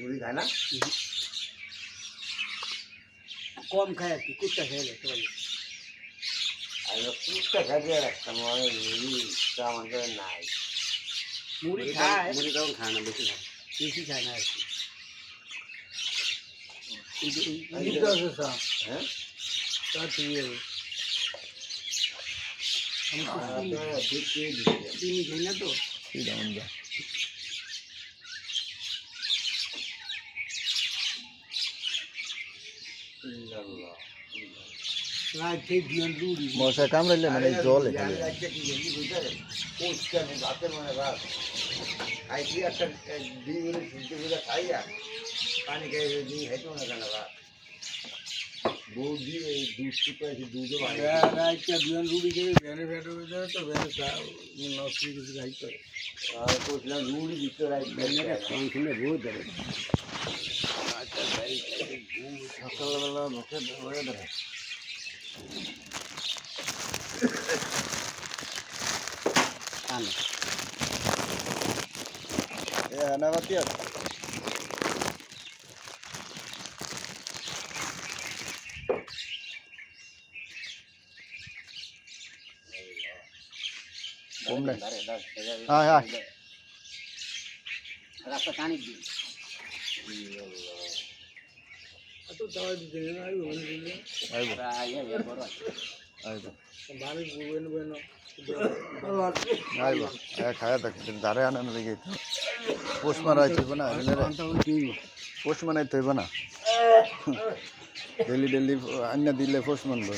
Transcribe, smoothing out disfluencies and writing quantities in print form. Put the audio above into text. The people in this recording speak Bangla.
মুড়ি খায় না, কম খায় আর কি, কুত্তা খেলে তো আর কুচটা খাইতে রাখতাম, মুড়িটা আমাদের নাই। মুড়ি খায়, মুড়ি তখন খায় না, বেশি খায়। বেশি খায় না আর কি। হ্যাঁ তা ঠিক আছে। চিনি খাই না তো। রাতে বিয়ন রুড়ি মশা কামড়াইলে মানে জল এখানে রাতের মানে রাত খাইছি একটা ডিম খাইয়া পানি খাই ডিম খাইতো না কেন রাত বউ দিয়ে দুধ শুকাইছে, দুধও রাতে বিয়ন রুড়ি খেয়ে ভ্যানে ফেটে হয়ে যায় তো ভ্যানে নষ্ট কিছু খাই করে করছিলাম রুড়ি দিতে শুনে বহুত ধরে সকালবেলা মুখে ধরে ধরে আনাবাতি আছে কমলে হ্যাঁ হ্যাঁ রাস্তা টানি দিই তো দাওয়া দিতে না আইবো বলে আইবো বড় আইবো বাড়ি বুবেন বেন আইবো খায়া থাকতে ধারে আনার লেগে পোষ মারাই থইব না পোষ মানাই থইব না ডেলি ডেলি আন্না দিলে পোষ মানব